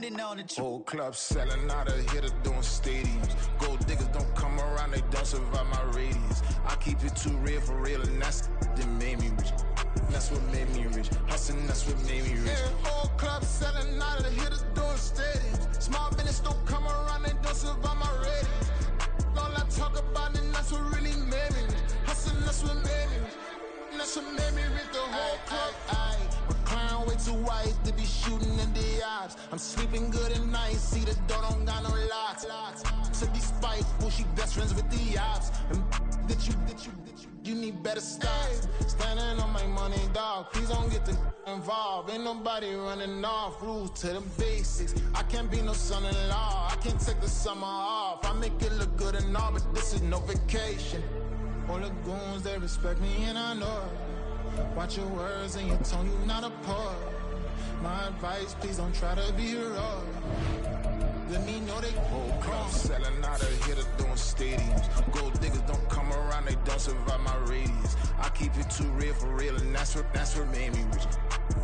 grinding on the whole club selling out of hitter doing stadiums. Gold diggers don't come around, they don't survive my radius. I keep it too real for real, and that's that made me rich. That's what made me rich. Hustling, that's what made me rich. Yeah, whole club selling out of the hitters doing stadiums. Small business don't come around, they don't survive my radius. All I talk about, and that's what really made me rich. Hustling, that's what made me rich. That's what made me rich. The whole club. McLaren way too wise to be shooting in the eyes. I'm sleeping good at night. See the door don't got no locks. To be spiteful, she best friends with the ops. And you need better stop. Standing on my money, dog. Please don't get the involved. Ain't nobody running off. Rules to the basics. I can't be no son-in-law. I can't take the summer off. I make it look good and all, but this is no vacation. All the goons, they respect me and I know it. Watch your words and your tone, you not a poet. My advice, please don't try to be heroic. Let me know they whole crowd selling out of hitter doing stadiums. Gold diggers don't come around, they don't survive my radius. I keep it too real for real, and that's what made me rich.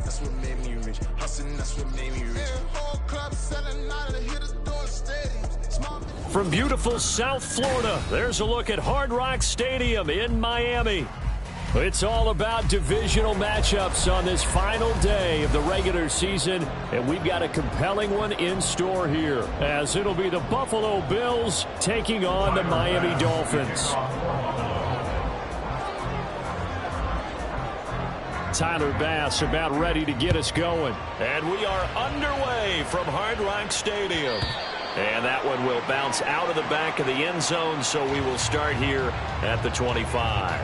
That's what made me rich. Hustling, that's what made me rich. Yeah, whole club selling out of the hitters doing stadiums. From beautiful South Florida, there's a look at Hard Rock Stadium in Miami. It's all about divisional matchups on this final day of the regular season, and we've got a compelling one in store here, as it'll be the Buffalo Bills taking on the Miami Dolphins. Tyler Bass about ready to get us going. And we are underway from Hard Rock Stadium. And that one will bounce out of the back of the end zone, so we will start here at the 25.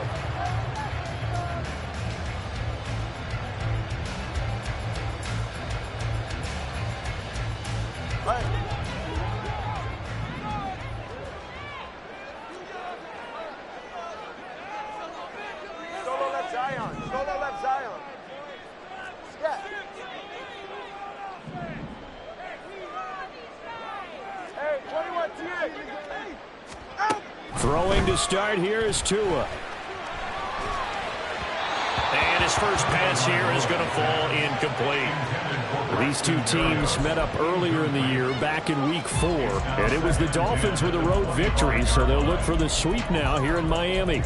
Throwing to start here is Tua. And his first pass here is going to fall incomplete. These two teams met up earlier in the year, back in Week 4. And it was the Dolphins with a road victory, so they'll look for the sweep now here in Miami.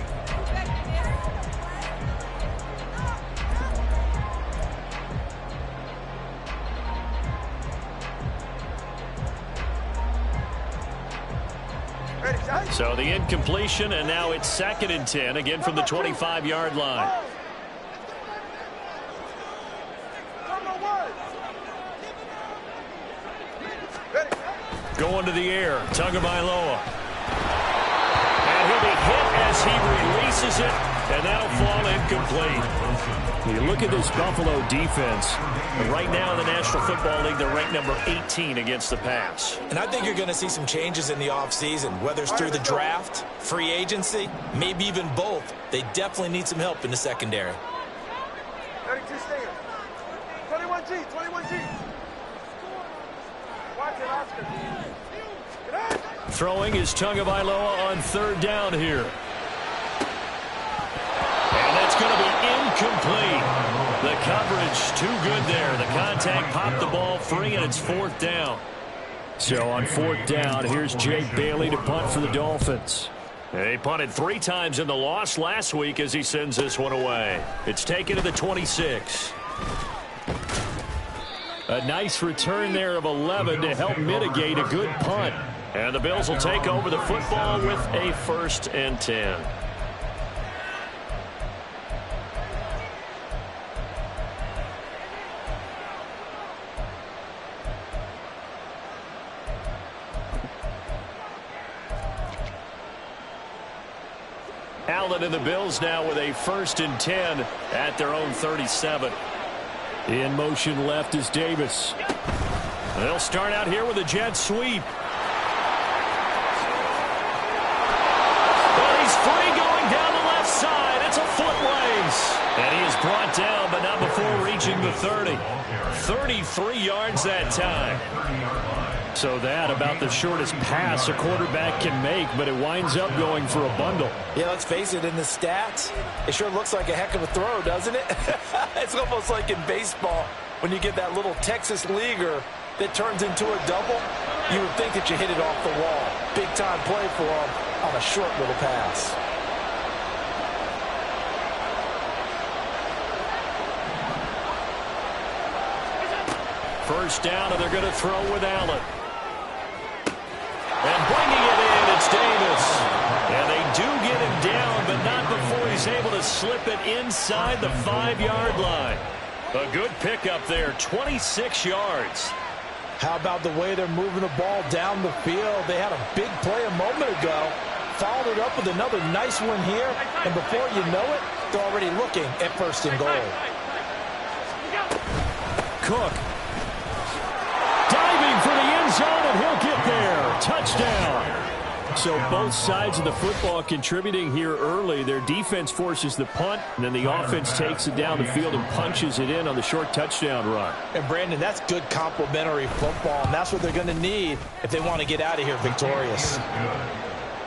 So the incompletion, and now it's 2nd and 10, again from the 25-yard line. Going to the air, Tagovailoa. And he'll be hit as he releases it, and that'll fall incomplete. You look at this Buffalo defense. Right now in the National Football League, they're ranked number 18 against the pass. And I think you're going to see some changes in the offseason, whether it's through the draft, free agency, maybe even both. They definitely need some help in the secondary. 32 stand. 21G, 21G. Watch it, Oscar. Throwing is Tagovailoa on 3rd down here. And that's going to be incomplete. The coverage too good there. The contact popped the ball free, and it's 4th down. So on 4th down, here's Jake Bailey to punt for the Dolphins. He punted 3 times in the loss last week as he sends this one away. It's taken to the 26. A nice return there of 11 to help mitigate a good punt. And the Bills will take over the football with a 1st and 10. Allen and the Bills now with a 1st and 10 at their own 37. In motion left is Davis. They'll start out here with a jet sweep. Well, he's free going down the left side. It's a foot race. And he is brought down, but not before reaching the 30. 33 yards that time. So that about the shortest pass a quarterback can make, but it winds up going for a bundle. Yeah, let's face it, in the stats, it sure looks like a heck of a throw, doesn't it? It's almost like in baseball when you get that little Texas leaguer that turns into a double, you would think that you hit it off the wall. Big-time play for him on a short little pass. First down, and they're going to throw with Allen. And bringing it in, it's Davis. And they do get him down, but not before he's able to slip it inside the 5-yard line. A good pickup there, 26 yards. How about the way they're moving the ball down the field? They had a big play a moment ago. Followed it up with another nice one here. And before you know it, they're already looking at first and goal. Cook. Diving for the end zone, and he'll get there. Touchdown. So both sides of the football contributing here early. Their defense forces the punt, and then the offense takes it down the field and punches it in on the short touchdown run. And, Brandon, that's good complementary football, and that's what they're going to need if they want to get out of here victorious.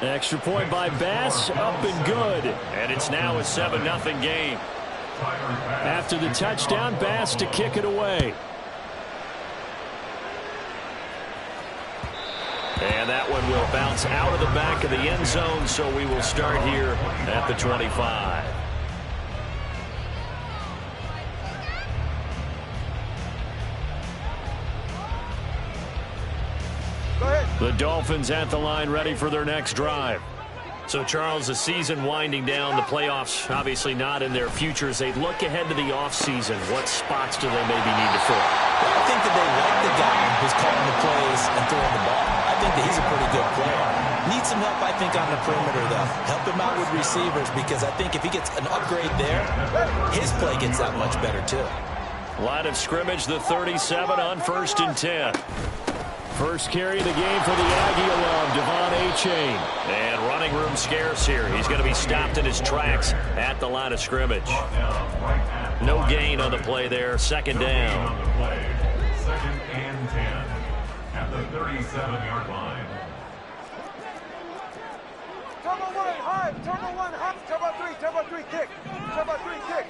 Extra point by Bass, up and good. And it's now a 7-0 game. After the touchdown, Bass to kick it away. And that one will bounce out of the back of the end zone, so we will start here at the 25. Go ahead. The Dolphins at the line, ready for their next drive. So, Charles, the season winding down, the playoffs obviously not in their futures. They look ahead to the offseason. What spots do they maybe need to fill? I think that they like the guy who's calling the plays and throwing the ball. I think that he's a pretty good player. Needs some help, I think, on the perimeter, though. Help him out with receivers, because I think if he gets an upgrade there, his play gets that much better, too. Line of scrimmage, the 37 on 1st and 10. First carry of the game for the Aggie alum, Devon Achane. And running room scarce here. He's going to be stopped in his tracks at the line of scrimmage. No gain on the play there. Second down. Second and 10 at the 37-yard line. Turbo 1 high, turbo 1 high, turbo 3 kick, turbo 3 kick.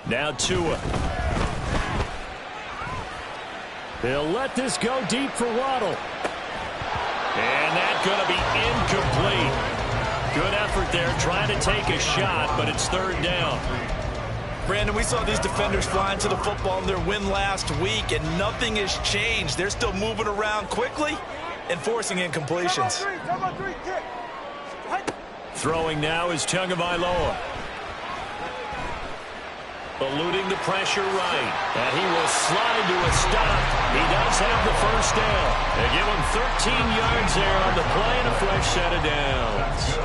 Now Tua. They'll let this go deep for Waddle. And that's going to be incomplete. Good effort there, trying to take a shot, but it's third down. Brandon, we saw these defenders flying to the football in their win last week, and nothing has changed. They're still moving around quickly and forcing incompletions. Turbo 3 kick. Throwing now is Tagovailoa. Eluding the pressure right. And he will slide to a stop. He does have the first down. They give him 13 yards there on the play and a fresh set of downs.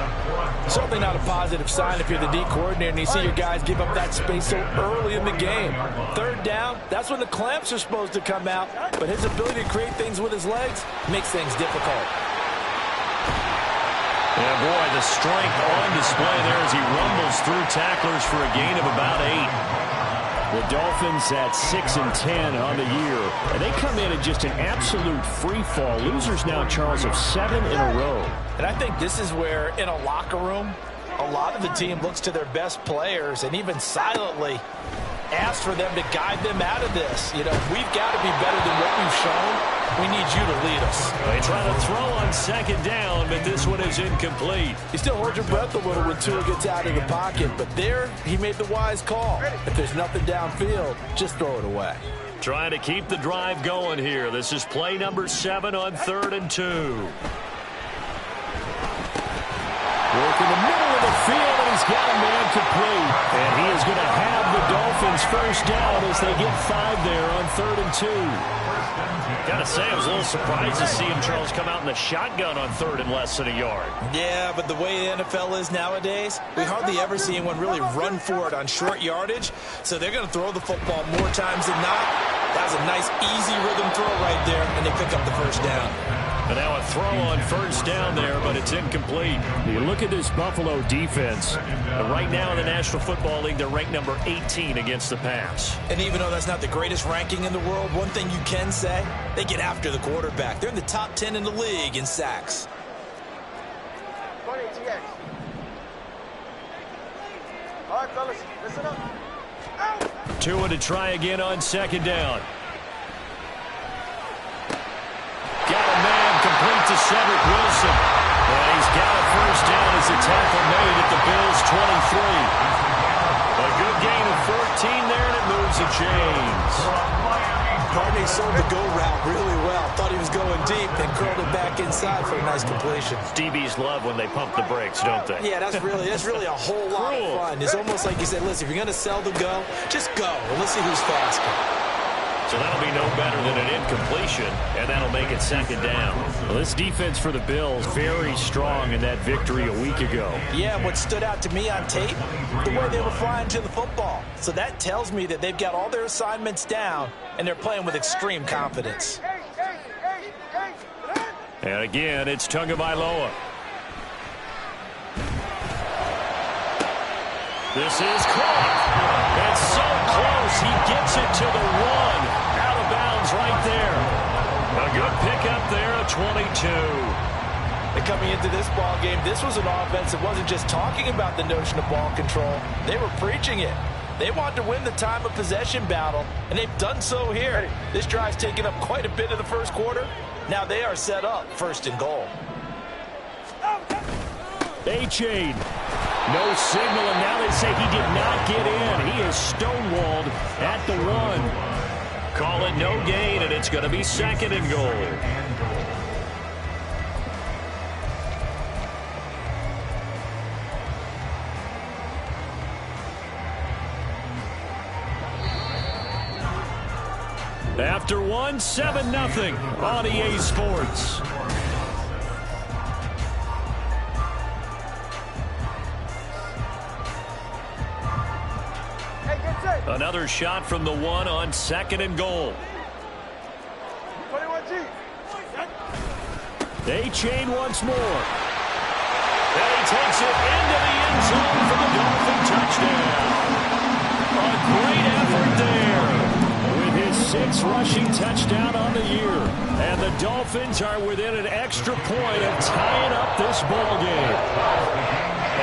Certainly not a positive sign if you're the D coordinator and you see your guys give up that space so early in the game. Third down, that's when the clamps are supposed to come out. But his ability to create things with his legs makes things difficult. Yeah, boy, the strength on display there as he rumbles through tacklers for a gain of about 8. The Dolphins at 6 and 10 on the year. And they come in at just an absolute free fall. Losers now, Charles, of 7 in a row. And I think this is where, in a locker room, a lot of the team looks to their best players and even silently asks for them to guide them out of this. You know, we've got to be better than what we've shown. We need you to lead us. They try to throw on second down, but this one is incomplete. You still hold your breath a little when Tua gets out of the pocket, but there he made the wise call. If there's nothing downfield, just throw it away. Trying to keep the drive going here. This is play number 7 on 3rd and 2. Work in the middle of the field, and he's got a man complete. And he is going to have the Dolphins first down as they get 5 there on 3rd and 2. Gotta say, I was a little surprised to see him, Charles, come out in the shotgun on 3rd and less than a yard. Yeah, but the way the NFL is nowadays, we hardly ever see anyone really run for it on short yardage. So they're going to throw the football more times than not. That was a nice, easy rhythm throw right there, and they pick up the first down. And now a throw on first down there, but it's incomplete. You look at this Buffalo defense. Right now in the National Football League, they're ranked number 18 against the pass. And even though that's not the greatest ranking in the world, one thing you can say, they get after the quarterback. They're in the top 10 in the league in sacks. 20 TX. All right, fellas, listen up. Tua to try again on second down. Got a man complete to Cedric Wilson. And he's got a first down as a tackle made at the Bills' 23. A good gain of 14 there, and it moves the chains. Barney sold the go route really well. Thought he was going deep, then curled it back inside for a nice completion. DBs love when they pump the brakes, don't they? Yeah, that's really a whole lot of fun. It's almost like you said, listen, if you're going to sell the go, just go, and let's see who's faster. So that'll be no better than an incompletion, and that'll make it second down. Well, this defense for the Bills, very strong in that victory a week ago. Yeah, and what stood out to me on tape, the way they were flying to the football. So that tells me that they've got all their assignments down, and they're playing with extreme confidence. And again, it's Tagovailoa. This is caught. It's so close. He gets it to the one. Out of bounds right there. A good pickup there, a 22. And coming into this ball game, this was an offense that wasn't just talking about the notion of ball control. They were preaching it. They wanted to win the time of possession battle, and they've done so here. This drive's taken up quite a bit of the first quarter. Now they are set up first and goal. A-Chain. No signal, and now they say he did not get in. He is stonewalled at the one. Call it no gain, and it's going to be second and goal. After one, 7-0 on EA Sports. Another shot from the one on second and goal. 21G. A-Chain once more. And he takes it into the end zone for the Dolphin touchdown. A great effort there with his 6th rushing touchdown on the year. And the Dolphins are within an extra point of tying up this ball game.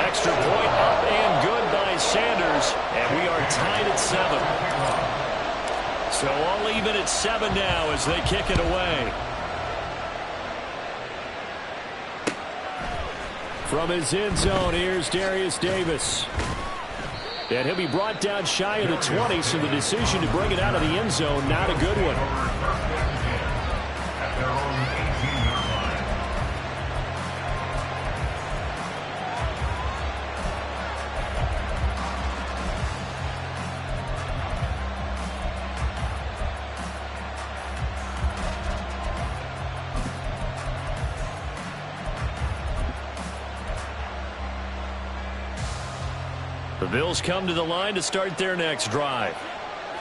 Extra point up and good by Sanders, and we are tied at 7. So all even at 7 now as they kick it away. From his end zone, here's Darius Davis. And he'll be brought down shy of the 20, so the decision to bring it out of the end zone, not a good one. The Bills come to the line to start their next drive.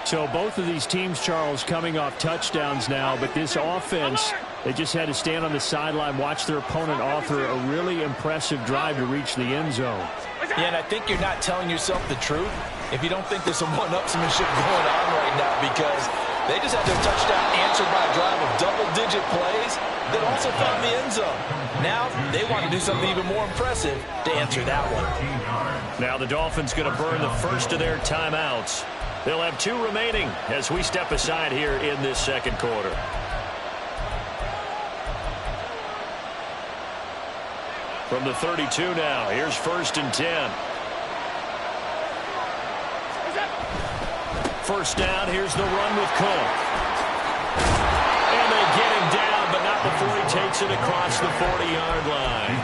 So both of these teams, Charles, coming off touchdowns now, but this offense, they just had to stand on the sideline, watch their opponent author a really impressive drive to reach the end zone. Yeah, and I think you're not telling yourself the truth if you don't think there's some one-upsmanship going on right now, because they just had their touchdown answered by a drive of double-digit plays that also found the end zone. Now they want to do something even more impressive to answer that one. Now the Dolphins going to burn the first of their timeouts. They'll have 2 remaining as we step aside here in this second quarter. From the 32 now, here's 1st and 10. First down, here's the run with Cook. And they get him down, but not before he takes it across the 40-yard line.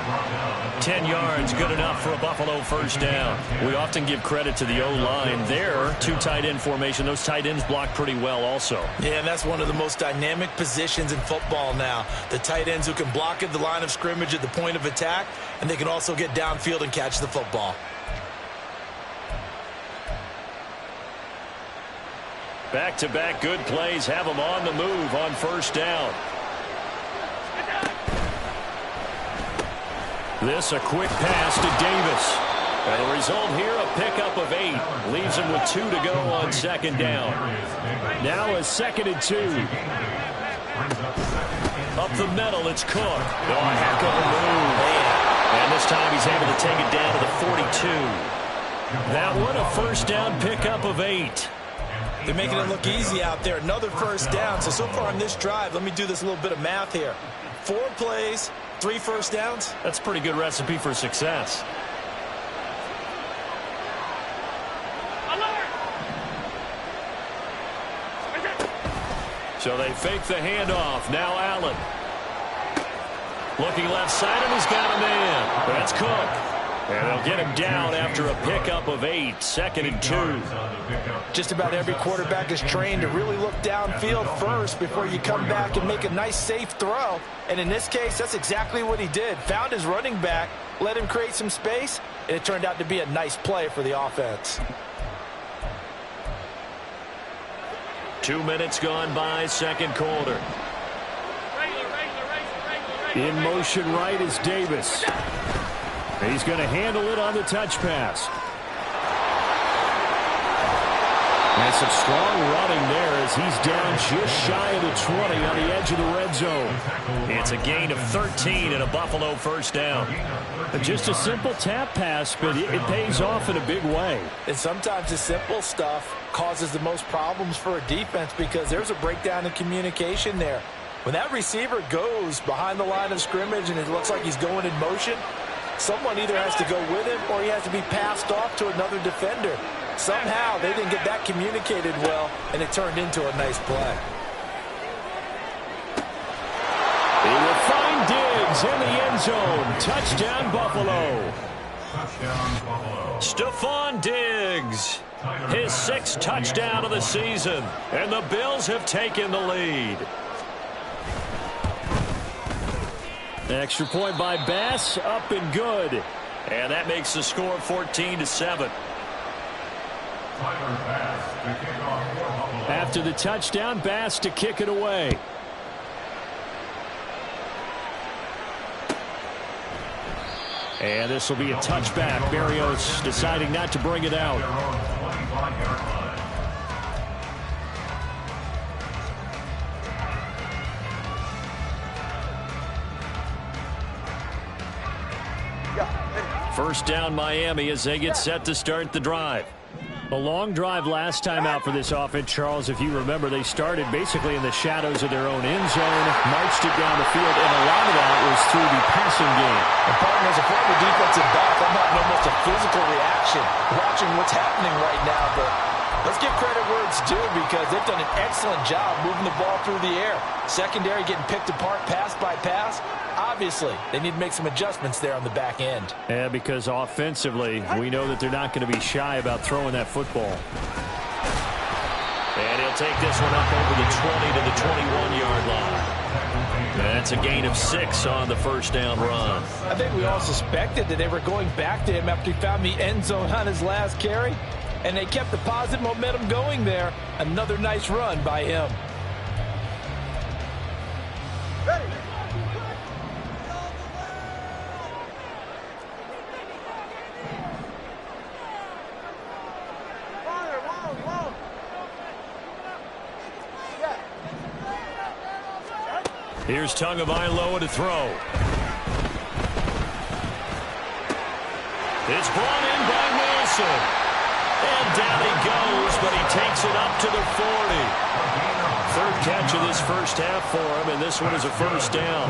10 yards, good enough for a Buffalo first down. We often give credit to the O-line there. 2 tight end formation. Those tight ends block pretty well also. Yeah, and that's one of the most dynamic positions in football now. The tight ends who can block at the line of scrimmage at the point of attack, and they can also get downfield and catch the football. Back-to-back good plays have them on the move on first down. This a quick pass to Davis. And the result here, a pickup of 8. Leaves him with 2 to go on second down. Now a 2nd and 2. Up the middle, it's Cook. Oh, a heck of a move. And this time he's able to take it down to the 42. That one a first down pickup of 8. They're making it look easy out there. Another first down. So far on this drive, let me do this little bit of math here. 4 plays, 3 first downs. That's a pretty good recipe for success. So they fake the handoff. Now Allen. Looking left side, and he's got a man. That's Cook. And they'll get him down after a pickup of 8. 2nd and 2. Just about every quarterback is trained to really look downfield first before you come back and make a nice, safe throw. And in this case, that's exactly what he did. Found his running back, let him create some space, and it turned out to be a nice play for the offense. 2 minutes gone by, 2nd quarter. In motion right is Davis. He's going to handle it on the touch pass. And some strong running there as he's down just shy of the 20 on the edge of the red zone. It's a gain of 13 and a Buffalo first down. Just a simple tap pass, but it pays off in a big way. And sometimes the simple stuff causes the most problems for a defense because there's a breakdown in communication there. When that receiver goes behind the line of scrimmage and it looks like he's going in motion, someone either has to go with him or he has to be passed off to another defender. Somehow they didn't get that communicated well, and it turned into a nice play. He will find Diggs in the end zone. Touchdown, Buffalo. Stephon Diggs, his 6th touchdown of the season, and the Bills have taken the lead. Extra point by Bass, up and good. And that makes the score 14-7. After the touchdown, Bass to kick it away. And this will be a touchback. Berrios deciding not to bring it out. First down Miami as they get set to start the drive. A long drive last time out for this offense, Charles. If you remember, they started basically in the shadows of their own end zone, marched it down the field, and a lot of that was through the passing game. And partner, as a former defensive back, I'm having almost a physical reaction watching what's happening right now. But let's give credit where it's due because they've done an excellent job moving the ball through the air. Secondary getting picked apart pass by pass. Obviously, they need to make some adjustments there on the back end. Yeah, because offensively, we know that they're not going to be shy about throwing that football. And he'll take this one up over the 20 to the 21-yard line. That's a gain of 6 on the first down run. I think we all suspected that they were going back to him after he found the end zone on his last carry. And they kept the positive momentum going there. Another nice run by him. Ready. Here's Tagovailoa to throw. It's brought in by Wilson. And down he goes, but he takes it up to the 40. 3rd catch of this first half for him, and this one is a first down.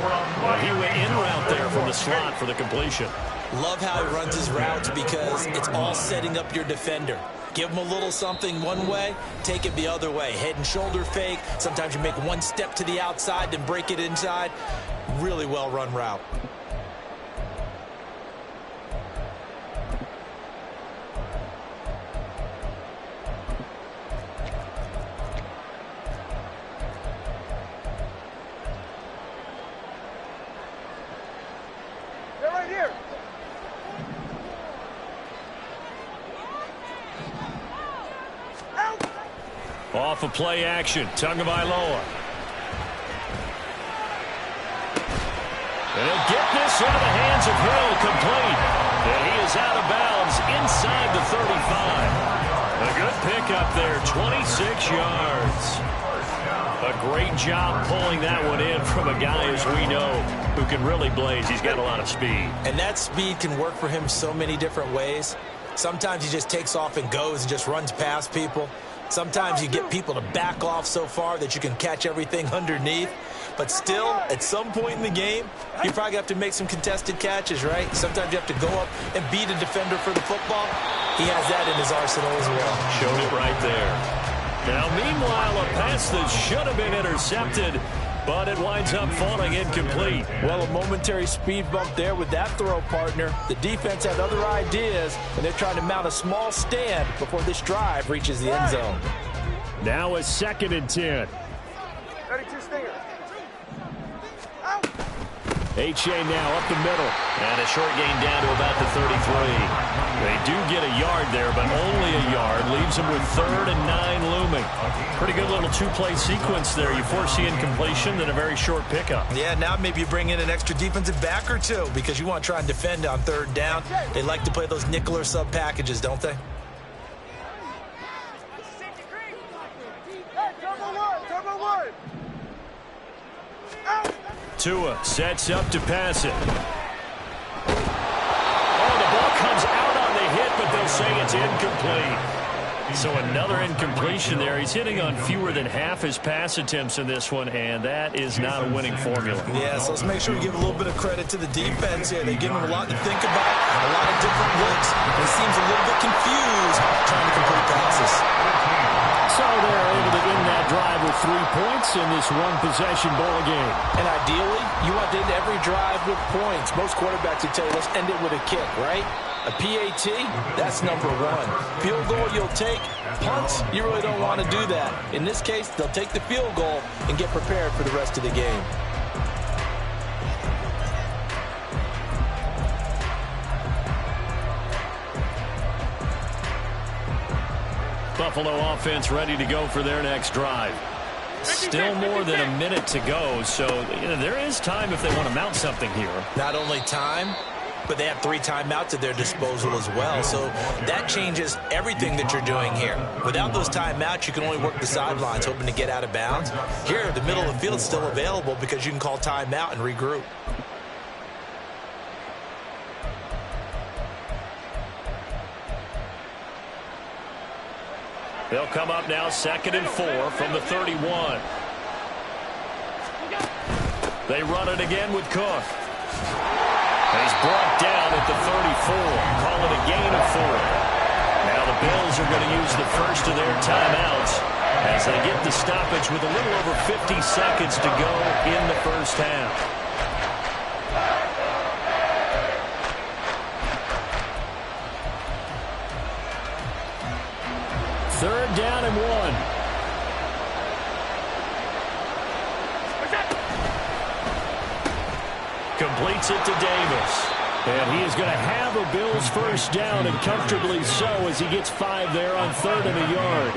He went in route there from the slot for the completion. Love how he runs his routes because it's all setting up your defender. Give him a little something one way, take it the other way. Head and shoulder fake. Sometimes you make one step to the outside, then break it inside. Really well run route. They're right here. Off of play action, Tagovailoa. And he'll get this into the hands of Hill, complete. And he is out of bounds inside the 35. A good pickup there, 26 yards. A great job pulling that one in from a guy, as we know, who can really blaze. He's got a lot of speed. And that speed can work for him so many different ways. Sometimes he just takes off and goes and just runs past people. Sometimes you get people to back off so far that you can catch everything underneath. But still, at some point in the game, you probably have to make some contested catches, right? Sometimes you have to go up and beat a defender for the football. He has that in his arsenal as well. Showed it right there. Now, meanwhile, a pass that should have been intercepted, but it winds up falling incomplete. Well, a momentary speed bump there with that throw, partner. The defense had other ideas, and they're trying to mount a small stand before this drive reaches the end zone. Now a 2nd and 10. 32 Stinger. H.A. now up the middle. And a short gain down to about the 33. They do get a yard there, but only a yard. Leaves them with 3rd and 9 looming. Pretty good little two-play sequence there. You force the incompletion, then a very short pickup. Yeah, now maybe you bring in an extra defensive back or two because you want to try and defend on 3rd down. They like to play those nickel or sub packages, don't they? Hey, turbo one. Tua sets up to pass it. Oh, the ball comes out on the hit, but they'll say it's incomplete. So another incompletion there. He's hitting on fewer than half his pass attempts in this one, and that is not a winning formula. Yeah, so let's make sure we give a little bit of credit to the defense here. They give him a lot to think about, a lot of different looks, and he seems a little bit confused trying to complete passes. So they're able to end that drive with 3 points in this one-possession ball game. And ideally, you want to end every drive with points. Most quarterbacks would tell you, let's end it with a kick, right? A PAT, that's number 1. Field goal you'll take. Punts, you really don't want to do that. In this case, they'll take the field goal and get prepared for the rest of the game. Buffalo offense ready to go for their next drive. Still more than a minute to go, so there is time if they want to mount something here. Not only time, but they have 3 timeouts at their disposal as well, so that changes everything that you're doing here. Without those timeouts, you can only work the sidelines, hoping to get out of bounds. Here, the middle of the field is still available because you can call timeout and regroup. They'll come up now 2nd and 4 from the 31. They run it again with Cook. He's brought down at the 34. Call it a gain of 4. Now the Bills are going to use the first of their timeouts as they get the stoppage with a little over 50 seconds to go in the first half. Third down and 1. Completes it to Davis. And he is going to have a Bills first down, and comfortably so, as he gets 5 there on 3rd and a yard.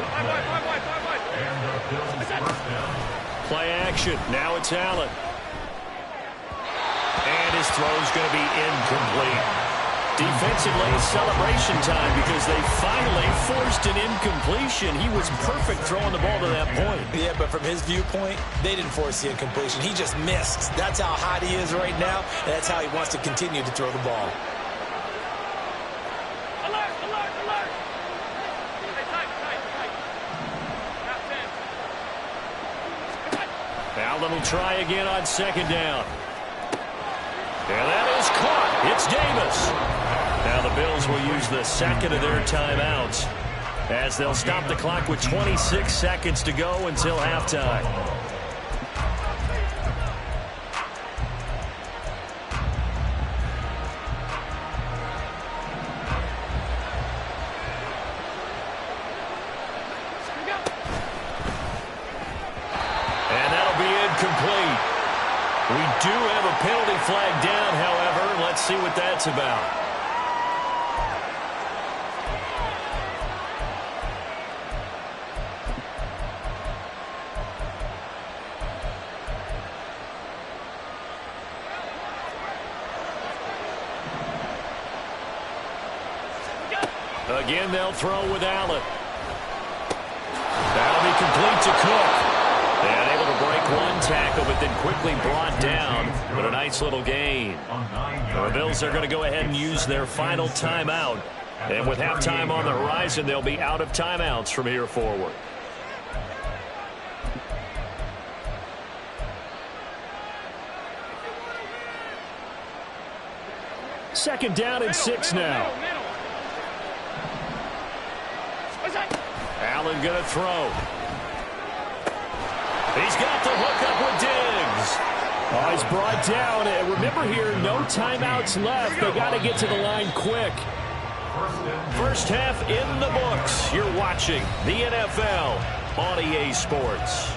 Play action. Now it's Allen. And his throw's going to be incomplete. Defensively, celebration time because they finally forced an incompletion. He was perfect throwing the ball to that point. Yeah, but from his viewpoint, they didn't force the incompletion. He just missed. That's how hot he is right now, and that's how he wants to continue to throw the ball. Alert, alert, alert. Hey, tight. Allen will try again on 2nd down. And that is caught. It's Davis. Now the Bills will use the 2nd of their timeouts as they'll stop the clock with 26 seconds to go until halftime. And that'll be incomplete. We do have a penalty flag down, however. Let's see what that's about. Again, they'll throw with Allen. That'll be complete to Cook. And able to break one tackle, but then quickly brought down. But a nice little gain. The Bills are going to go ahead and use their final timeout And with halftime on the horizon, they'll be out of timeouts from here forward. Second down and 6 now. Allen going to throw. He's got the hook up with Diggs. Oh, he's brought down. And remember here, no timeouts left. They got to get to the line quick. First half in the books. You're watching the NFL on EA Sports.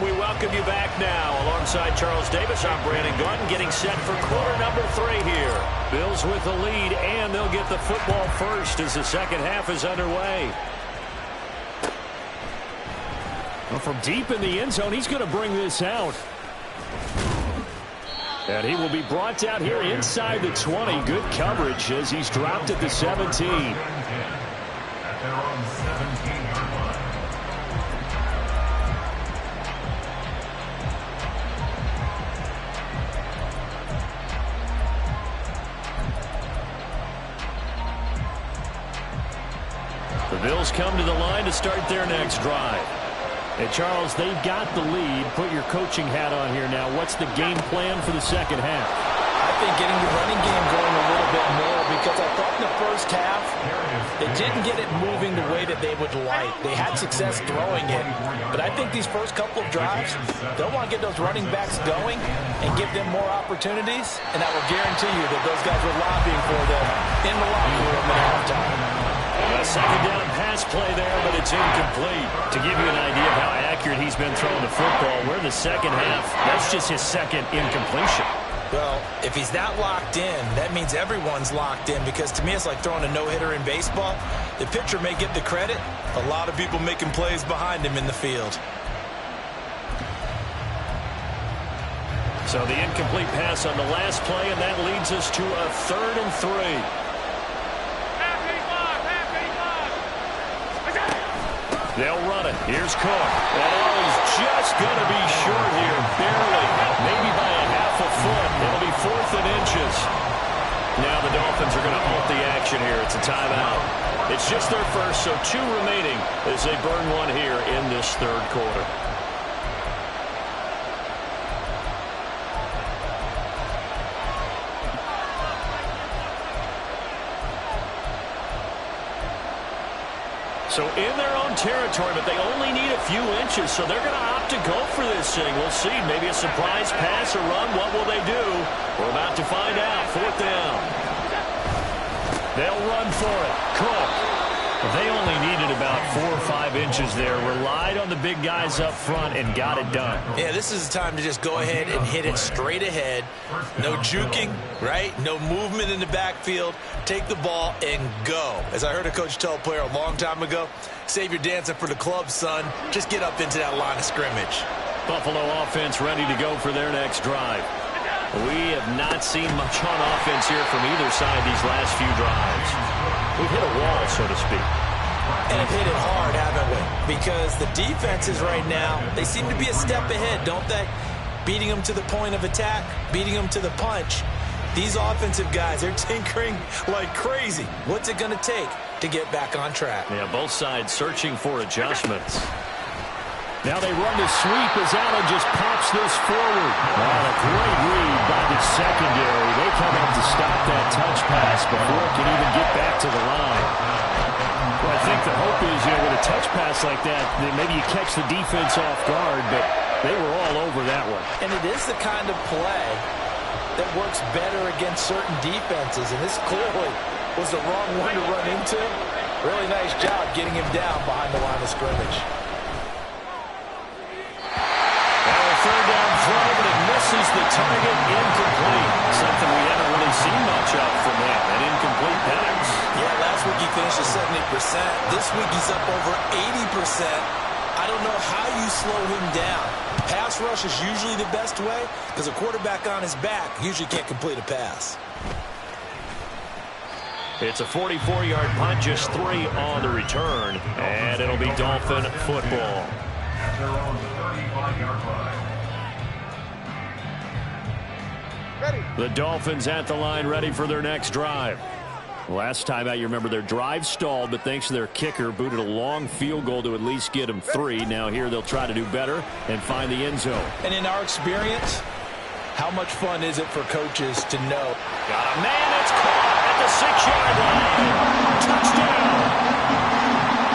We welcome you back now. Alongside Charles Davis, I'm Brandon Gordon, getting set for quarter number 3 here. Bills with the lead, and they'll get the football first as the second half is underway. Well, from deep in the end zone, he's going to bring this out. And he will be brought down here inside the 20. Good coverage as he's dropped at the 17. At their own 17-yard line. The Bills come to the line to start their next drive. And Charles, they've got the lead. Put your coaching hat on here now. What's the game plan for the second half? I think getting the running game going a little bit more, because I thought in the first half they didn't get it moving the way that they would like. They had success throwing it, but I think these first couple of drives, they'll want to get those running backs going and give them more opportunities, and I will guarantee you that those guys were lobbying for them in the locker room at halftime. A second down pass play there, but it's incomplete. To give you an idea of how accurate he's been throwing the football, we're in the second half. That's just his second incompletion. Well, if he's not locked in, that means everyone's locked in, because to me it's like throwing a no-hitter in baseball. The pitcher may get the credit. A lot of people making plays behind him in the field. So the incomplete pass on the last play, and that leads us to a 3rd and 3. They'll run it. Here's Cook. And he's just going to be short here, barely, maybe by a half a foot. It'll be 4th and inches. Now the Dolphins are going to halt the action here. It's a timeout. It's just their first, so 2 remaining as they burn one here in this 3rd quarter. So in their own territory, but they only need a few inches, so they're going to opt to go for this thing. We'll see. Maybe a surprise pass or run. What will they do? We're about to find out. 4th down. They'll run for it. Cook. They only needed about 4 or 5 inches there. Relied on the big guys up front and got it done. Yeah, this is the time to just go ahead and hit it straight ahead. No juking, right? No movement in the backfield. Take the ball and go. As I heard a coach tell a player a long time ago, save your dancing for the club, son. Just get up into that line of scrimmage. Buffalo offense ready to go for their next drive. We have not seen much on offense here from either side these last few drives. We've hit a wall, so to speak. And have hit it hard, haven't we? Because the defenses right now, they seem to be a step ahead, don't they? Beating them to the point of attack, beating them to the punch. These offensive guys, they're tinkering like crazy. What's it going to take to get back on track? Yeah, both sides searching for adjustments. Now they run the sweep as Allen just pops this forward. Oh, a great read by the secondary. They come up to stop that touch pass before it can even get back to the line. Well, I think the hope is, with a touch pass like that, then maybe you catch the defense off guard, but they were all over that one. And it is the kind of play that works better against certain defenses, and this clearly was the wrong one to run into. Really nice job getting him down behind the line of scrimmage. Third down throw, but it misses the target. Incomplete. Something we haven't really seen much of from him. An incomplete pass. Yeah, last week he finished at 70%. This week he's up over 80%. I don't know how you slow him down. Pass rush is usually the best way, because a quarterback on his back usually can't complete a pass. It's a 44-yard punt, just 3 on the return, and it'll be Dolphin football. At their own 35-yard line. Ready. The Dolphins at the line, ready for their next drive. Last time out, you remember their drive stalled, but thanks to their kicker, booted a long field goal to at least get them 3. Now here they'll try to do better and find the end zone. And in our experience, how much fun is it for coaches to know? Got a man that's caught at the 6-yard line. Touchdown.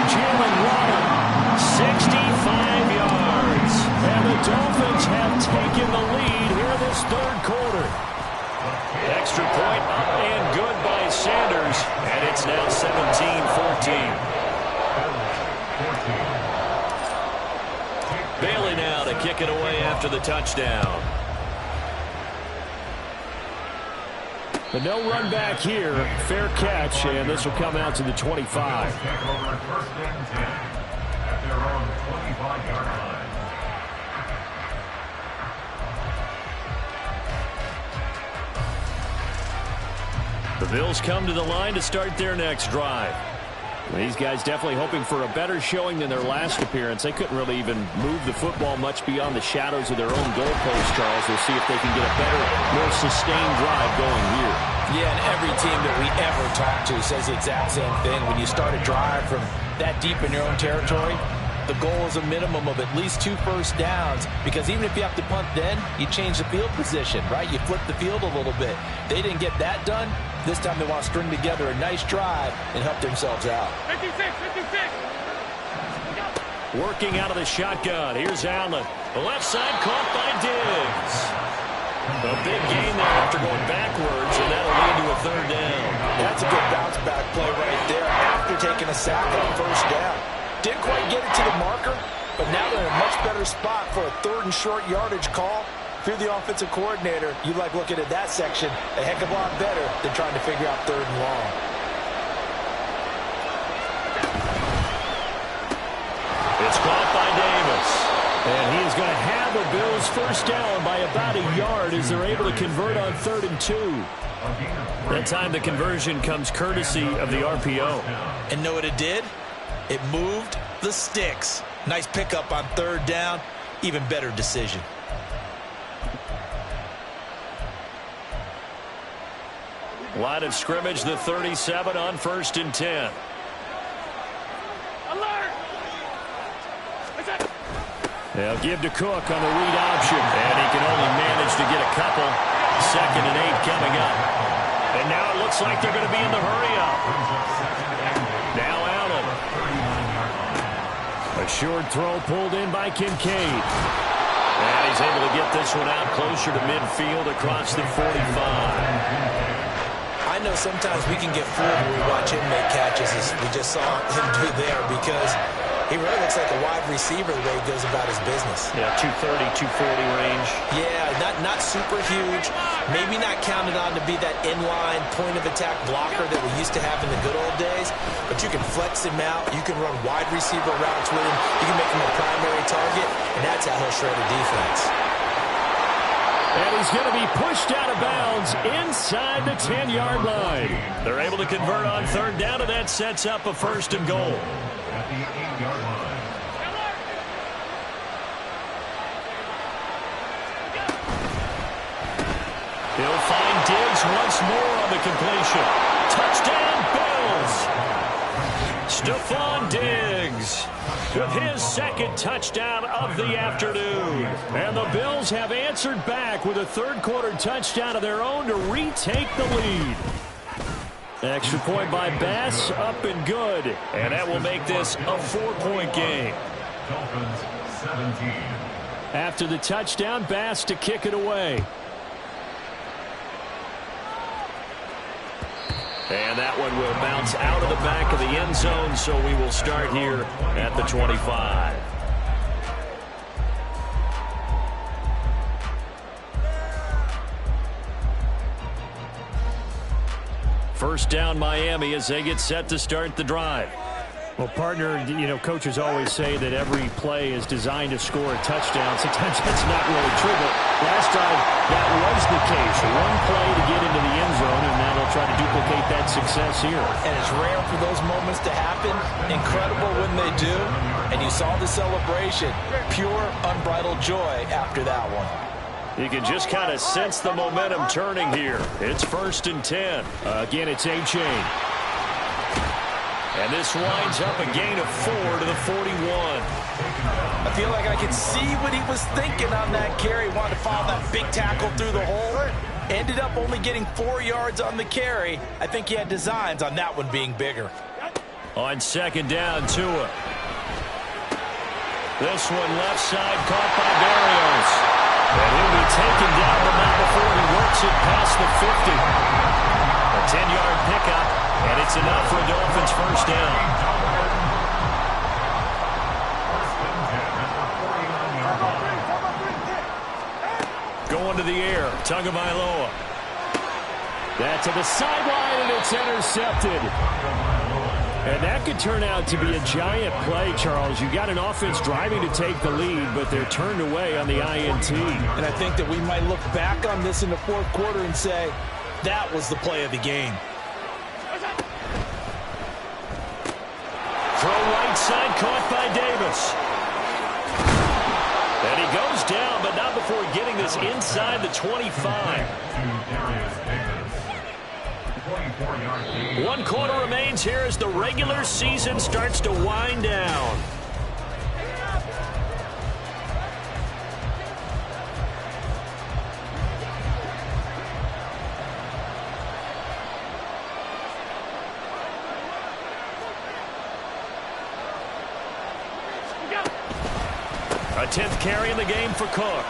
Jalen Waddle, 65 yards. And the Dolphins have taken the lead here this third quarter. Extra point up and good by Sanders. And it's now 17-14. Bailey now to kick it away after the touchdown. But no run back here. Fair catch, and this will come out to the 25. First and 10 at their own 25-yard line. The Bills come to the line to start their next drive. These guys definitely hoping for a better showing than their last appearance. They couldn't really even move the football much beyond the shadows of their own goalpost, Charles. We'll see if they can get a better, more sustained drive going here. Yeah, and every team that we ever talk to says the exact same thing. When you start a drive from that deep in your own territory, the goal is a minimum of at least 2 first downs, because even if you have to punt then, you change the field position, right? You flip the field a little bit. They didn't get that done. This time they want to string together a nice drive and help themselves out. 56. Working out of the shotgun. Here's Allen. The left side caught by Diggs. A big gain there after going backwards, and that'll lead to a third down. That's a good bounce back play right there after taking a sack on first down. Didn't quite get it to the marker, but now they're in a much better spot for a 3rd and short yardage call. If you're the offensive coordinator, you like looking at that section a heck of a lot better than trying to figure out 3rd and long. It's caught by Davis. And he is going to have the Bills first down by about a yard as they're able to convert on 3rd and 2. That time the conversion comes courtesy of the RPO. And know what it did? It moved the sticks. Nice pickup on 3rd down. Even better decision. Line of scrimmage, the 37 on 1st and 10. Alert! They'll give to Cook on the read option, and he can only manage to get a couple. 2nd and 8 coming up. And now it looks like they're going to be in the hurry-up. Now Allen. A short throw pulled in by Kincaid. And he's able to get this one out closer to midfield across the 45. I know sometimes we can get fooled when we watch him make catches, as we just saw him do there, because he really looks like a wide receiver the way he goes about his business. Yeah, 230, 240 range. Yeah, not super huge. Maybe not counted on to be that inline point-of-attack blocker that we used to have in the good old days, but you can flex him out. You can run wide receiver routes with him. You can make him a primary target, and that's how he'll shred a defense. And he's going to be pushed out of bounds inside the 10-yard line. They're able to convert on 3rd down, and that sets up a 1st and goal. At the 8-yard line. He'll find Diggs once more on the completion. Touchdown, Bills! Stephon Diggs with his 2nd touchdown of the afternoon. And the Bills have answered back with a 3rd quarter touchdown of their own to retake the lead. Extra point by Bass, up and good. And that will make this a 4-point game. Dolphins 17. After the touchdown, Bass to kick it away. And that one will bounce out of the back of the end zone, so we will start here at the 25. First down, Miami, as they get set to start the drive. Well, partner, coaches always say that every play is designed to score a touchdown. Sometimes that's not really true, but last time that was the case. One play to get into the end zone, and now they'll try to duplicate that success here. And it's rare for those moments to happen. Incredible when they do. And you saw the celebration. Pure, unbridled joy after that one. You can just kind of sense the momentum turning here. It's 1st and 10. Again, it's A-Chain. And this winds up a gain of 4 to the 41. I feel like I could see what he was thinking on that carry. Wanted to follow that big tackle through the hole. Ended up only getting 4 yards on the carry. I think he had designs on that one being bigger. On 2nd down, Tua. This one left side caught by Barrios. And he'll be taken down, but not before he works it past the 50. A 10-yard pickup, and it's enough for a Dolphins 1st down. Going to the air, Tagovailoa. That to the sideline, and it's intercepted. And that could turn out to be a giant play, Charles. You got an offense driving to take the lead, but they're turned away on the INT. And I think that we might look back on this in the 4th quarter and say, that was the play of the game. Throw right side, caught by Davis. And he goes down, but not before getting this inside the 25. 1 quarter remains here as the regular season starts to wind down. A 10th carry in the game for Cook.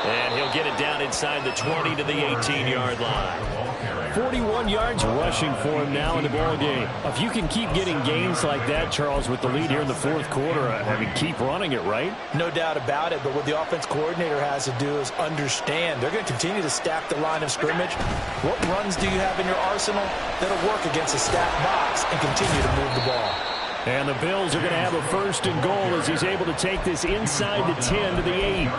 And he'll get it down inside the 20 to the 18-yard line. 41 yards rushing for him now in the ball game. If you can keep getting gains like that, Charles, with the lead here in the 4th quarter, I mean, keep running it, right? No doubt about it, but what the offense coordinator has to do is understand they're going to continue to stack the line of scrimmage. What runs do you have in your arsenal that'll work against a stacked box and continue to move the ball? And the Bills are going to have a 1st and goal as he's able to take this inside the 10 to the 8.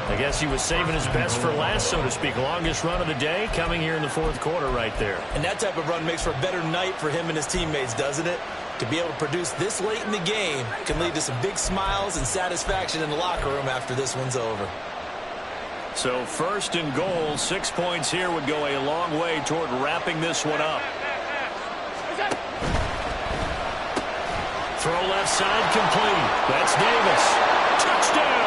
I guess he was saving his best for last, so to speak. Longest run of the day coming here in the 4th quarter right there. And that type of run makes for a better night for him and his teammates, doesn't it? To be able to produce this late in the game can lead to some big smiles and satisfaction in the locker room after this one's over. So 1st and goal, 6 points here would go a long way toward wrapping this one up. Throw left side complete. That's Davis. Touchdown!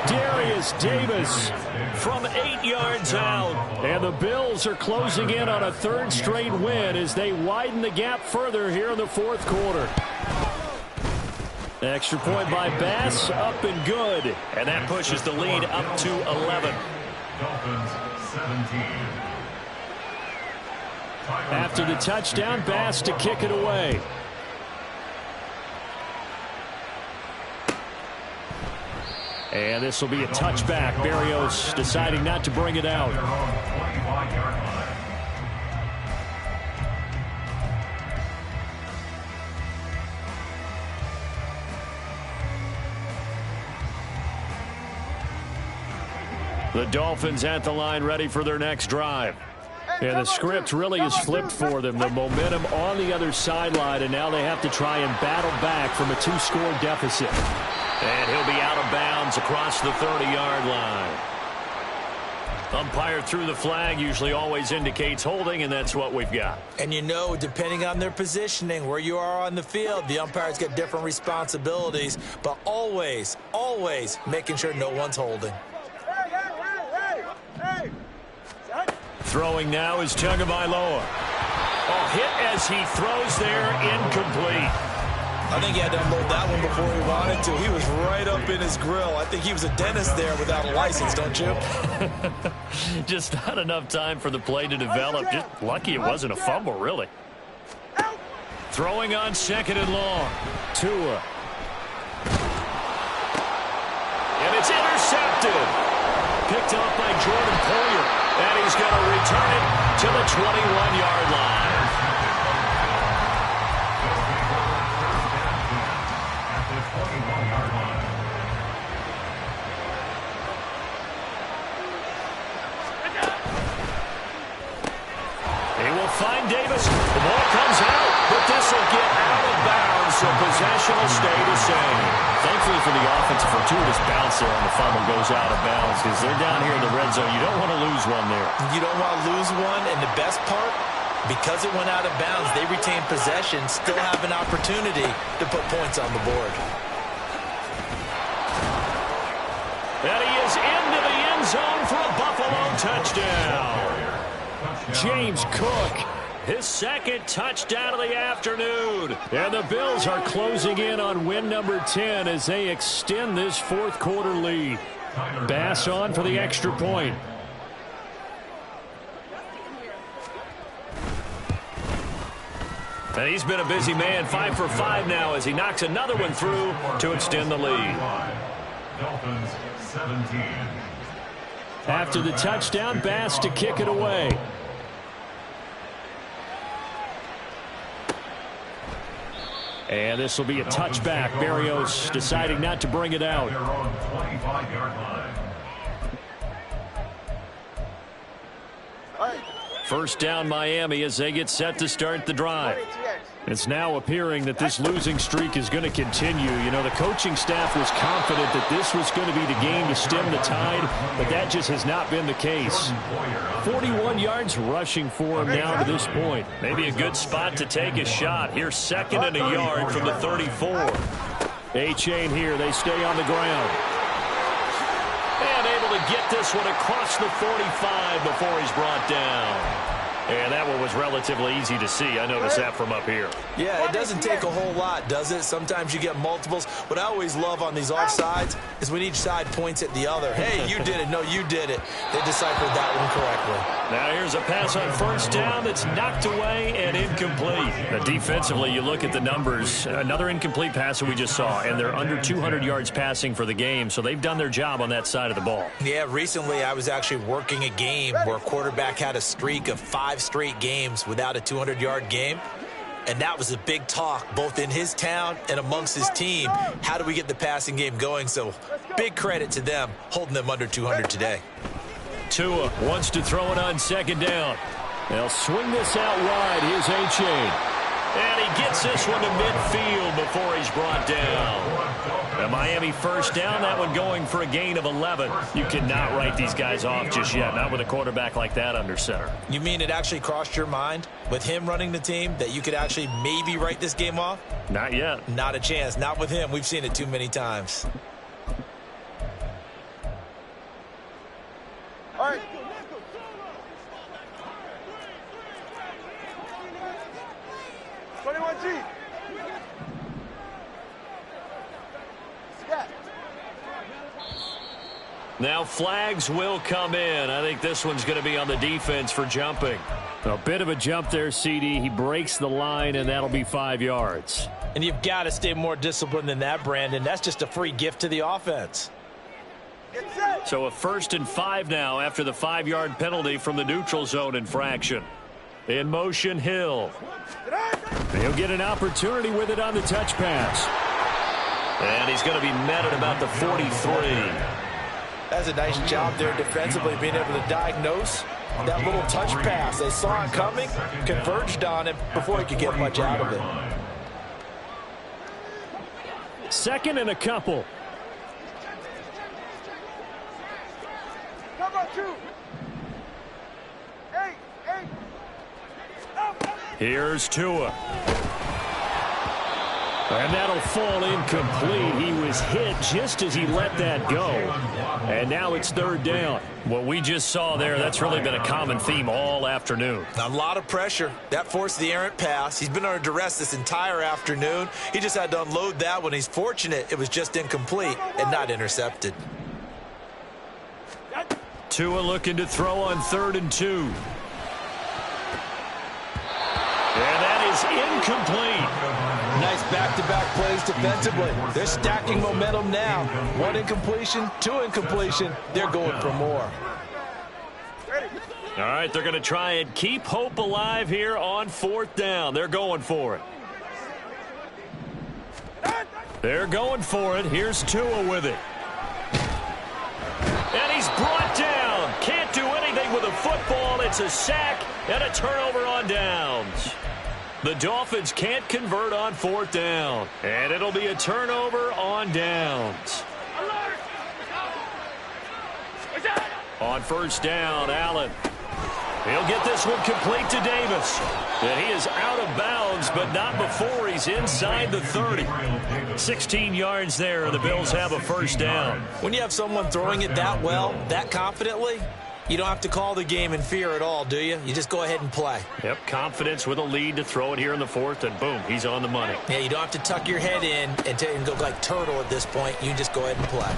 Darius Davis from 8 yards out. And the Bills are closing in on a 3rd straight win as they widen the gap further here in the 4th quarter. Extra point by Bass, up and good. And that pushes the lead up to 11. Dolphins 17. After the touchdown, Bass to kick it away. And this will be a touchback. Barrios deciding not to bring it out. The Dolphins at the line ready for their next drive. And the script really is flipped for them. The momentum on the other sideline, and now they have to try and battle back from a 2-score deficit. And he'll be out of bounds across the 30-yard line. Umpire threw the flag, usually always indicates holding, and that's what we've got. And you know, depending on their positioning, where you are on the field, the umpires get different responsibilities, but always, always making sure no one's holding. Throwing now is Tagovailoa. Oh, hit as he throws there, incomplete. I think he had to unload that one before he wanted to. He was right up in his grill. I think he was a dentist there without a license, don't you? Just not enough time for the play to develop. Just lucky it wasn't a fumble, really. Throwing on 2nd and long. Tua. And it's intercepted. Picked up by Jordan Poyer. And he's going to return it to the 21-yard line. find Davis. The ball comes out, but this will get out of bounds, so possession will stay the same. Thankfully for the offense, a fortuitous bounce there on the fumble goes out of bounds because they're down here in the red zone. You don't want to lose one there. You don't want to lose one, and the best part, because it went out of bounds, they retain possession, still have an opportunity to put points on the board. And he is into the end zone for a Buffalo touchdown. James Cook, his second touchdown of the afternoon. And the Bills are closing in on win number 10 as they extend this fourth quarter lead. Bass on for the extra point. And he's been a busy man, 5 for 5 now as he knocks another one through to extend the lead. Dolphins 17. After the touchdown, Bass to kick it away. And this will be a touchback. Berrios deciding not to bring it out. Their own 25-yard line. First down Miami as they get set to start the drive. It's now appearing that this losing streak is going to continue. You know, the coaching staff was confident that this was going to be the game to stem the tide, but that just has not been the case. 41 yards rushing for him now to this point. Maybe a good spot to take a shot. Here's second and a yard from the 34. A-chain here. They stay on the ground. And able to get this one across the 45 before he's brought down. And that one was relatively easy to see. I noticed that from up here. Yeah, it doesn't take a whole lot, does it? Sometimes you get multiples. What I always love on these offsides is when each side points at the other. Hey, you did it. No, you did it. They deciphered that one correctly. Now here's a pass on first down that's knocked away and incomplete. Now defensively, you look at the numbers. Another incomplete pass that we just saw, and they're under 200 yards passing for the game, so they've done their job on that side of the ball. Yeah, recently I was actually working a game where a quarterback had a streak of 5 straight games without a 200-yard game. And that was a big talk, both in his town and amongst his team. How do we get the passing game going? So big credit to them, holding them under 200 today. Tua wants to throw it on second down. They'll swing this out wide. Here's A-chain. And he gets this one to midfield before he's brought down. The Miami first down, that one going for a gain of 11. You cannot write these guys off just yet, not with a quarterback like that under center. You mean it actually crossed your mind with him running the team that you could actually maybe write this game off? Not yet. Not a chance. Not with him. We've seen it too many times. All right. Now flags will come in. I think this one's going to be on the defense for jumping. A bit of a jump there, CD. He breaks the line, and that'll be 5 yards. And you've got to stay more disciplined than that, Brandon. That's just a free gift to the offense. So a 1st and 5 now after the 5-yard penalty from the neutral zone infraction. In motion, Hill. He'll get an opportunity with it on the touch pass. And he's going to be met at about the 43. That's a nice job there defensively, being able to diagnose that little touch pass. They saw it coming, converged on him before he could get much out of it. Second and a couple. Cover 2. 8. Here's Tua. And that'll fall incomplete. He was hit just as he let that go. And now it's 3rd down. What we just saw there, that's really been a common theme all afternoon. A lot of pressure. That forced the errant pass. He's been under duress this entire afternoon. He just had to unload that one. He's fortunate it was just incomplete and not intercepted. Tua looking to throw on 3rd and 2. And that is incomplete. Nice back-to-back plays defensively. They're stacking momentum now. 1 incompletion, 2 incompletion. They're going for more. All right, they're going to try and keep hope alive here on 4th down. They're going for it. They're going for it. Here's Tua with it. And he's brought down. Can't do anything with a football. It's a sack, And a turnover on downs. The Dolphins can't convert on 4th down. And it'll be a turnover on downs. On 1st down, Allen. He'll get this one complete to Davis. And he is out of bounds, but not before he's inside the 30. 16 yards there, and the Bills have a 1st down. When you have someone throwing it that well, that confidently, you don't have to call the game in fear at all, do you? You just go ahead and play. Yep, confidence with a lead to throw it here in the 4th, and boom, he's on the money. Yeah, you don't have to tuck your head in and go like turtle at this point. You just go ahead and play.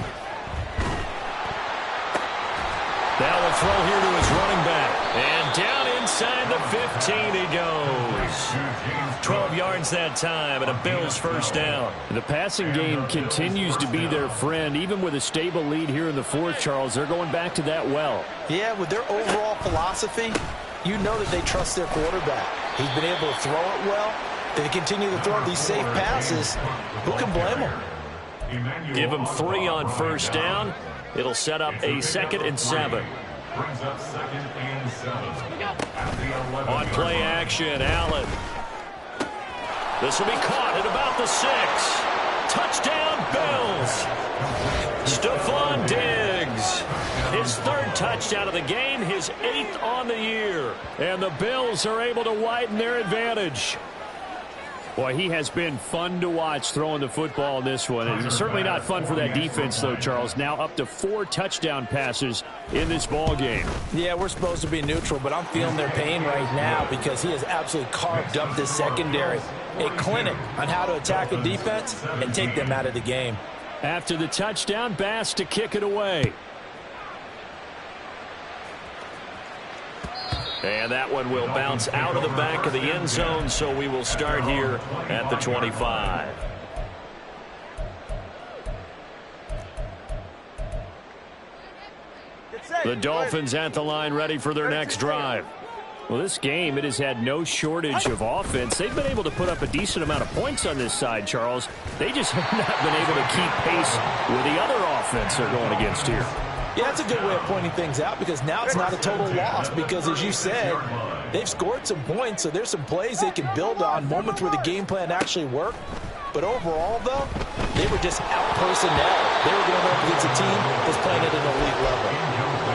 Now the throw here to his running back. And down inside the 15 he goes. 12 yards that time, and a Bills 1st down. The passing game continues to be their friend. Even with a stable lead here in the 4th, Charles, they're going back to that well. Yeah, with their overall philosophy, you know that they trust their quarterback. He's been able to throw it well. They continue to throw these safe passes. Who can blame them? Give him 3 on 1st down. It'll set up a 2nd and 7. Brings up 2nd and 7. At the 11. On play action, Allen. This will be caught at about the 6. Touchdown, Bills. Stephon Diggs. His 3rd touchdown of the game, his 8th on the year. And the Bills are able to widen their advantage. Boy, he has been fun to watch throwing the football in this one. It's certainly not fun for that defense, though, Charles. Now up to 4 touchdown passes in this ball game. Yeah, we're supposed to be neutral, but I'm feeling their pain right now because he has absolutely carved up this secondary. A clinic on how to attack a defense and take them out of the game. After the touchdown, Bass to kick it away. And that one will bounce out of the back of the end zone, so we will start here at the 25. The Dolphins at the line, ready for their next drive. Well, this game, it has had no shortage of offense. They've been able to put up a decent amount of points on this side, Charles. They just have not been able to keep pace with the other offense they're going against here. Yeah, that's a good way of pointing things out because now it's not a total loss because, as you said, they've scored some points, so there's some plays they can build on, moments where the game plan actually worked. But overall, though, they were just out-personnel. They were going up against a team that's playing at an elite level.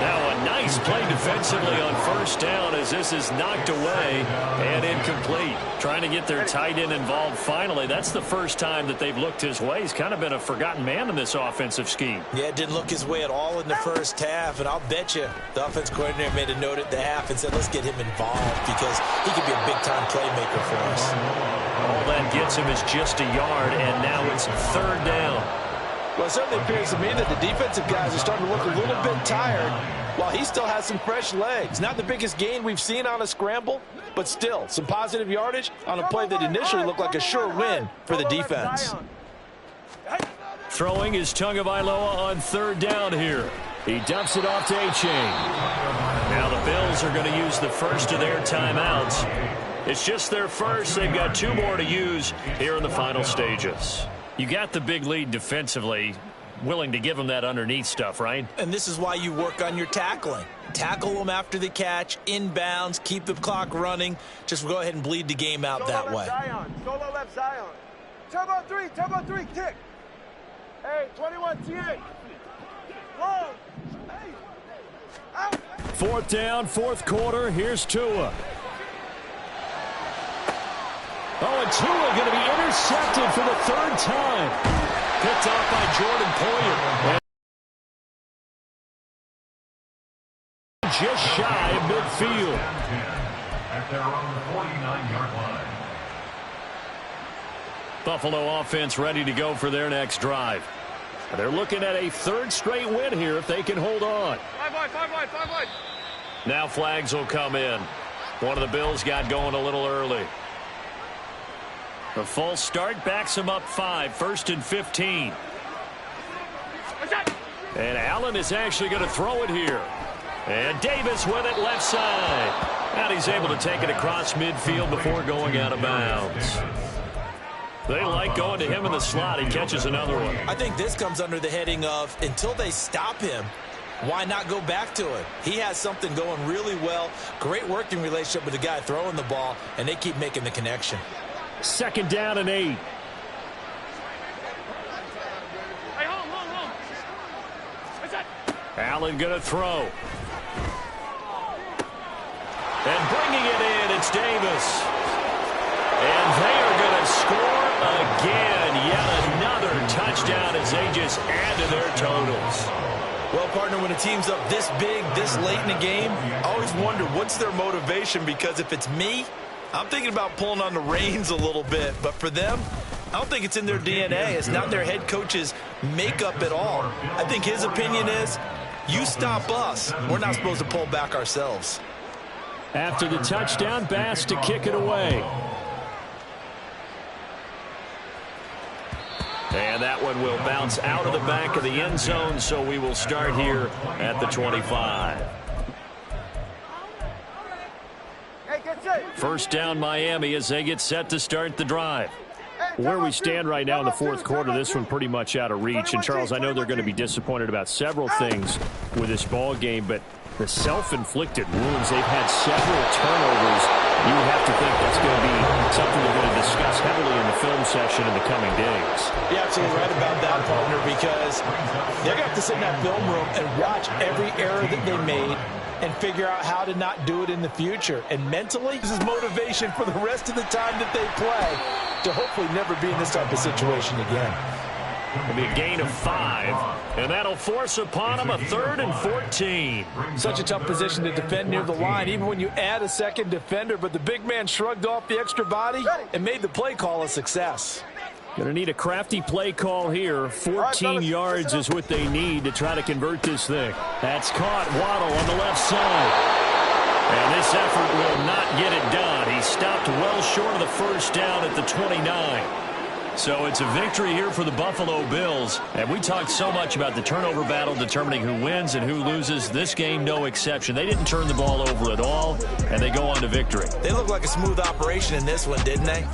Now a nice play defensively on 1st down as this is knocked away and incomplete. Trying to get their tight end involved finally. That's the first time that they've looked his way. He's kind of been a forgotten man in this offensive scheme. Yeah, it didn't look his way at all in the first half, and I'll bet you the offense coordinator made a note at the half and said, let's get him involved because he could be a big-time playmaker for us. All that gets him is just a yard, and now it's 3rd down. Well, it certainly appears to me that the defensive guys are starting to look a little bit tired while he still has some fresh legs. Not the biggest gain we've seen on a scramble, but still some positive yardage on a play that initially looked like a sure win for the defense. Throwing is Tagovailoa on 3rd down here. He dumps it off to A-Chain. Now the Bills are going to use the first of their timeouts. It's just their first. They've got 2 more to use here in the final stages. You got the big lead defensively, willing to give them that underneath stuff, right? And this is why you work on your tackling. Tackle them after the catch, inbounds, keep the clock running. Just go ahead and bleed the game out that way. Solo left Zion. Turbo 3, kick. Hey, 21 T8. Long. Hey. Out. 4th down, 4th quarter. Here's Tua. Oh, and Tua going to be intercepted for the 3rd time. Picked off by Jordan Poyer. And just shy of midfield. At their own 49-yard line. Buffalo offense ready to go for their next drive. They're looking at a 3rd straight win here if they can hold on. 5 wide. Now flags will come in. One of the Bills got going a little early. The false start backs him up 5, 1st and 15. And Allen is actually going to throw it here. And Davis with it left side. And he's able to take it across midfield before going out of bounds. They like going to him in the slot. He catches another one. I think this comes under the heading of until they stop him, why not go back to it? He has something going really well. Great working relationship with the guy throwing the ball, and they keep making the connection. 2nd down and 8. Allen going to throw. And bringing it in, it's Davis. And they are going to score again. Yet another touchdown as they just add to their totals. Well, partner, when a team's up this big, this late in the game, I always wonder what's their motivation, because if it's me, I'm thinking about pulling on the reins a little bit. But for them, I don't think it's in their DNA. It's not their head coach's makeup at all. I think his opinion is, you stop us, we're not supposed to pull back ourselves. After the touchdown, Bass to kick it away. And that one will bounce out of the back of the end zone, so we will start here at the 25. First down Miami as they get set to start the drive. Where we stand right now in the 4th quarter, this one pretty much out of reach. And, Charles, I know they're going to be disappointed about several things with this ball game, but the self-inflicted wounds, they've had several turnovers. You would have to think that's going to be something they're going to discuss heavily in the film session in the coming days. You're absolutely right about that, partner, because they're going to have to sit in that film room and watch every error that they made and figure out how to not do it in the future. And mentally, this is motivation for the rest of the time that they play to hopefully never be in this type of situation again. It'll be a gain of 5, and that'll force upon them a 3rd and 14. Such a tough position to defend near the line, even when you add a second defender, but the big man shrugged off the extra body and made the play call a success. Going to need a crafty play call here. 14 yards is what they need to try to convert this thing. That's caught. Waddle on the left side. And this effort will not get it done. He stopped well short of the first down at the 29. So it's a victory here for the Buffalo Bills. And we talked so much about the turnover battle determining who wins and who loses. This game, no exception. They didn't turn the ball over at all, and they go on to victory. They look like a smooth operation in this one, didn't they?